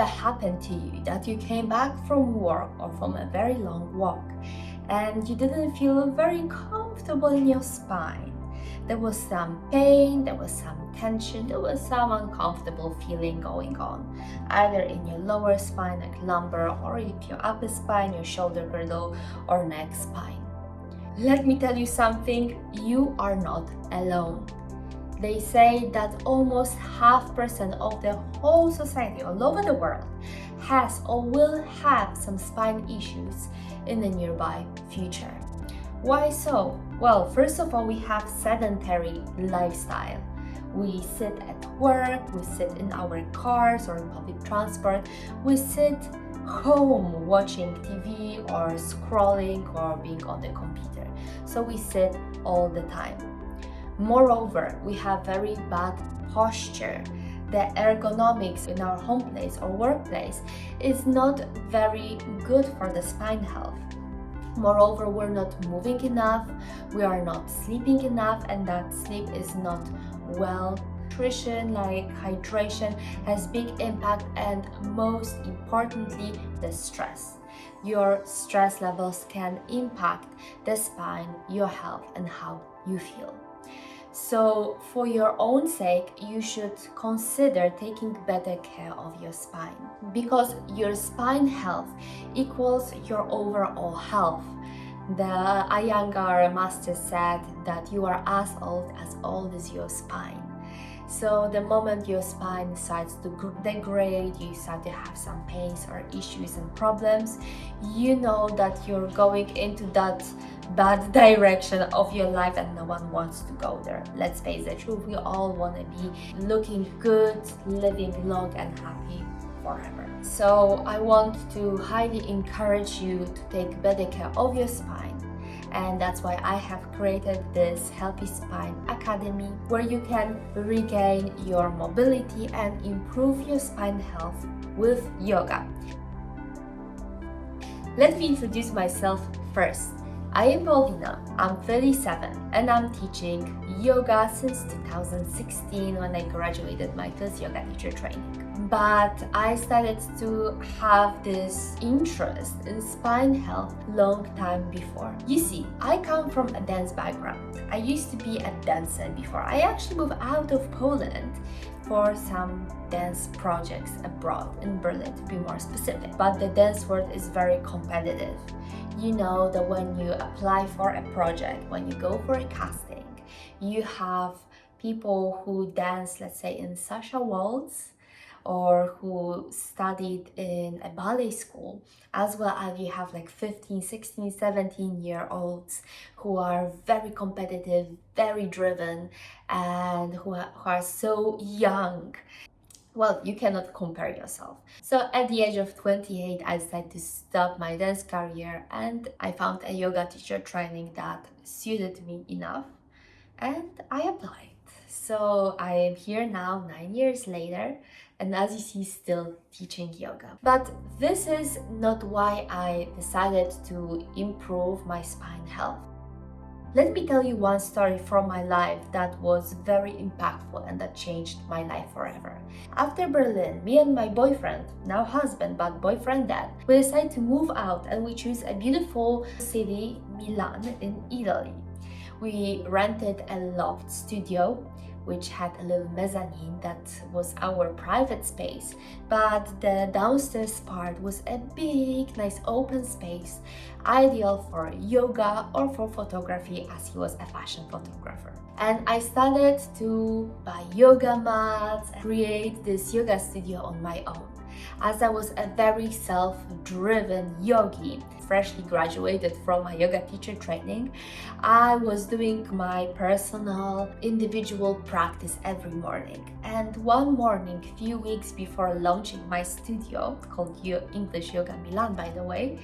happened to you that you came back from work or from a very long walk and you didn't feel very comfortable in your spine? There was some pain, there was some tension, there was some uncomfortable feeling going on, either in your lower spine, like lumbar, or your upper spine, your shoulder girdle, or neck spine. Let me tell you something, you are not alone. They say that almost 0.5% of the whole society all over the world has or will have some spine issues in the nearby future. Why so? Well, first of all, we have sedentary lifestyle. We sit at work, we sit in our cars or in public transport, we sit home watching TV or scrolling or being on the computer. So we sit all the time. Moreover, we have very bad posture. The ergonomics in our home place or workplace is not very good for the spine health. Moreover, we're not moving enough, we are not sleeping enough, and that sleep is not well. Nutrition, like hydration, has big impact, and most importantly, the stress. Your stress levels can impact the spine, your health, and how you feel. So for your own sake, you should consider taking better care of your spine, because your spine health equals your overall health. The Iyengar master said that you are as old as your spine. So the moment your spine starts to degrade, you start to have some pains or issues and problems, you know that you're going into that bad direction of your life, and no one wants to go there. Let's face the truth, we all want to be looking good, living long and happy forever. So I want to highly encourage you to take better care of your spine. And that's why I have created this Healthy Spine Academy, where you can regain your mobility and improve your spine health with yoga. Let me introduce myself first. I am Paulina, I'm 37, and I'm teaching yoga since 2016 when I graduated my first yoga teacher training. But I started to have this interest in spine health long time before. You see, I come from a dance background. I used to be a dancer before. I actually moved out of Poland for some dance projects abroad, in Berlin to be more specific. But the dance world is very competitive. You know that when you apply for a project, when you go for a casting, you have people who dance, let's say, in Sasha Waltz, or who studied in a ballet school, as well as you have like 15, 16, 17-year-olds who are very competitive, very driven, and who are so young. Well, you cannot compare yourself. So at the age of 28, I decided to stop my dance career, and I found a yoga teacher training that suited me enough, and I applied. So I am here now 9 years later, and as you see, still teaching yoga. But this is not why I decided to improve my spine health. Let me tell you one story from my life that was very impactful and that changed my life forever. After Berlin, me and my boyfriend, now husband but boyfriend then, we decided to move out, and we chose a beautiful city, Milan, in Italy. We rented a loft studio which had a little mezzanine that was our private space, but the downstairs part was a big, nice open space, ideal for yoga or for photography, as he was a fashion photographer. And I started to buy yoga mats and create this yoga studio on my own. As I was a very self-driven yogi, freshly graduated from my yoga teacher training, I was doing my personal individual practice every morning. And one morning, a few weeks before launching my studio, called English Yoga Milan by the way,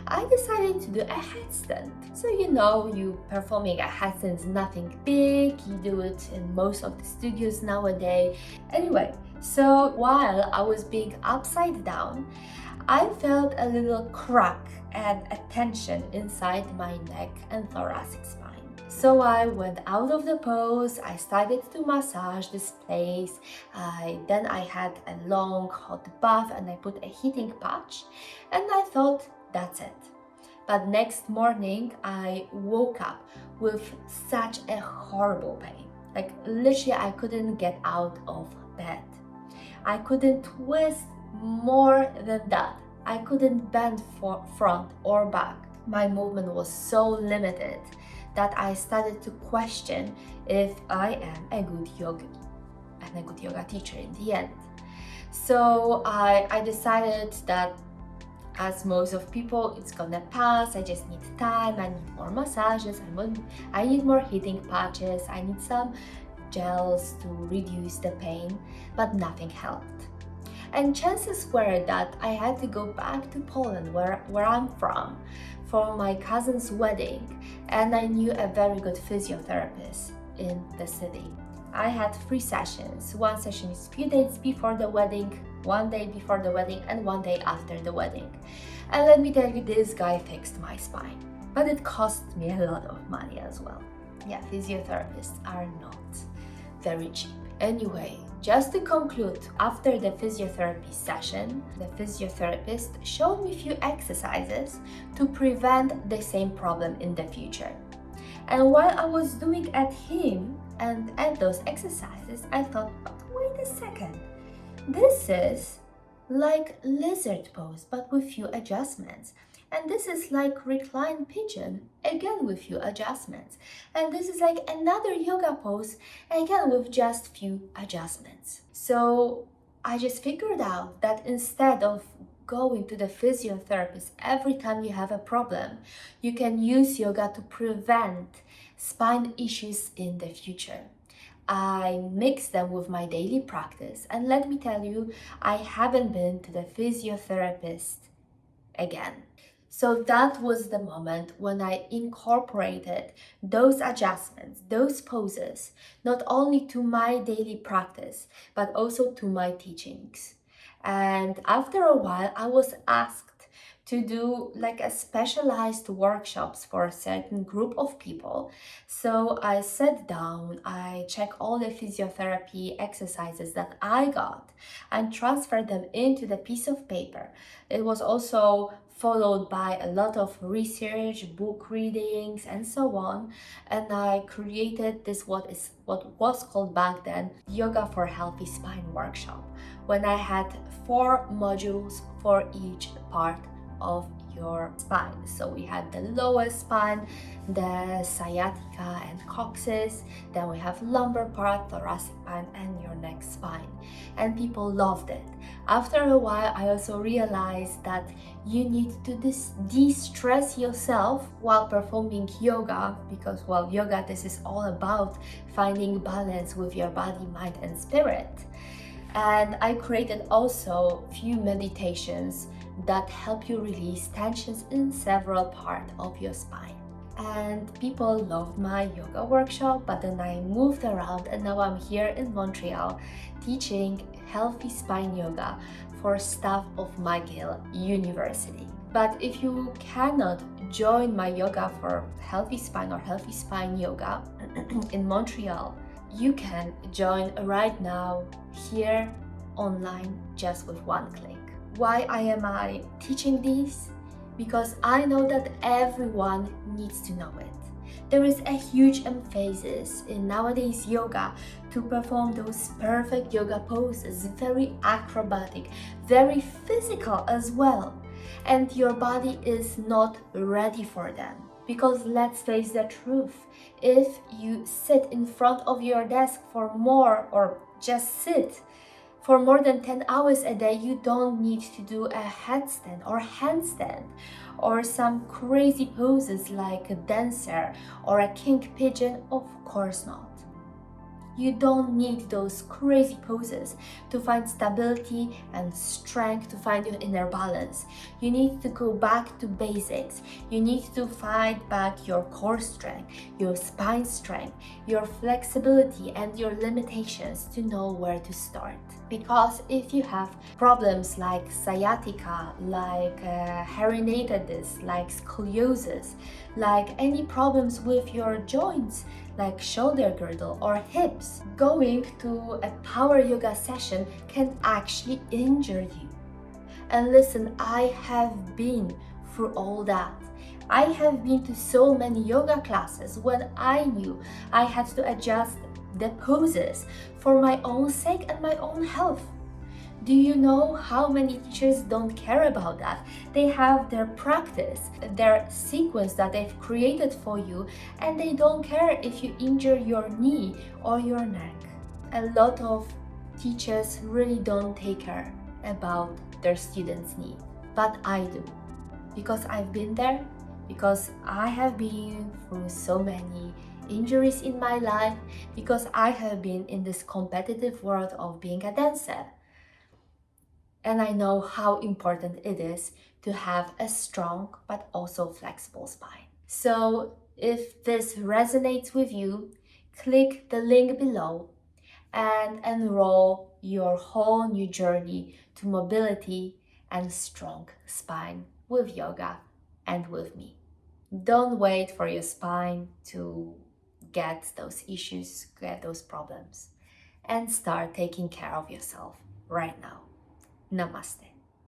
I decided to do a headstand. So you performing a headstand is nothing big, you do it in most of the studios nowadays. Anyway, so while I was being upside down, I felt a little crack and a tension inside my neck and thoracic spine. So I went out of the pose, I started to massage this place, then I had a long hot bath and I put a heating patch, and I thought that's it. But next morning I woke up with such a horrible pain. Like literally I couldn't get out of bed. I couldn't twist more than that. I couldn't bend front or back. My movement was so limited that I started to question if I am a good yogi and a good yoga teacher in the end. So I decided that, as most of people, it's gonna pass. I just need time, I need more massages, I need more heating patches, I need some gels to reduce the pain, but nothing helped. And chances were that I had to go back to Poland, where I'm from, for my cousin's wedding, and I knew a very good physiotherapist in the city. I had 3 sessions. One session is few days before the wedding, 1 day before the wedding, and 1 day after the wedding. And let me tell you, this guy fixed my spine. But it cost me a lot of money as well. Yeah, physiotherapists are not very cheap. Anyway, just to conclude, after the physiotherapy session, the physiotherapist showed me a few exercises to prevent the same problem in the future. And while I was doing at him and at those exercises, I thought, but wait a second, this is like lizard pose, but with few adjustments. And this is like reclined pigeon, again with few adjustments. And this is like another yoga pose, again with just few adjustments. So I just figured out that instead of going to the physiotherapist every time you have a problem, you can use yoga to prevent spine issues in the future. I mix them with my daily practice, and let me tell you, I haven't been to the physiotherapist again. So that was the moment when I incorporated those adjustments, those poses, not only to my daily practice, but also to my teachings. And after a while, I was asked to do like a specialized workshops for a certain group of people. So I sat down, I checked all the physiotherapy exercises that I got and transferred them into the piece of paper. It was also followed by a lot of research, book readings, and so on. And I created this what was called back then Yoga for Healthy Spine workshop, when I had 4 modules for each part of your spine. So we had the lowest spine, the sciatica and coccyx, then we have lumbar part, thoracic spine, and your neck spine. And people loved it. After a while, I also realized that you need to de-stress yourself while performing yoga, because well, yoga, this is all about finding balance with your body, mind, and spirit. And I created also few meditations that help you release tensions in several parts of your spine. And people loved my yoga workshop, but then I moved around and now I'm here in Montreal teaching healthy spine yoga for staff of McGill University. But if you cannot join my yoga for healthy spine or healthy spine yoga in Montreal, you can join right now here online just with 1 click. Why am I teaching these? Because I know that everyone needs to know it. There is a huge emphasis in nowadays yoga to perform those perfect yoga poses, very acrobatic, very physical as well. And your body is not ready for them. Because let's face the truth, if you sit in front of your desk for more, or just sit for more than 10 hours a day, you don't need to do a headstand or handstand or some crazy poses like a dancer or a king pigeon. Of course not. You don't need those crazy poses to find stability and strength, to find your inner balance. You need to go back to basics. You need to find back your core strength, your spine strength, your flexibility and your limitations to know where to start. Because if you have problems like sciatica, like herniated disc, like scoliosis, like any problems with your joints, like shoulder girdle or hips, going to a power yoga session can actually injure you. And listen, I have been through all that. I have been to so many yoga classes when I knew I had to adjust the poses for my own sake and my own health. Do you know how many teachers don't care about that? They have their practice, their sequence that they've created for you, and they don't care if you injure your knee or your neck. A lot of teachers really don't take care about their students' needs, but I do. Because I've been there, because I have been through so many injuries in my life, because I have been in this competitive world of being a dancer. And I know how important it is to have a strong but also flexible spine. So if this resonates with you, click the link below and enroll your whole new journey to mobility and strong spine with yoga and with me. Don't wait for your spine to get those issues, get those problems, and start taking care of yourself right now. Namaste.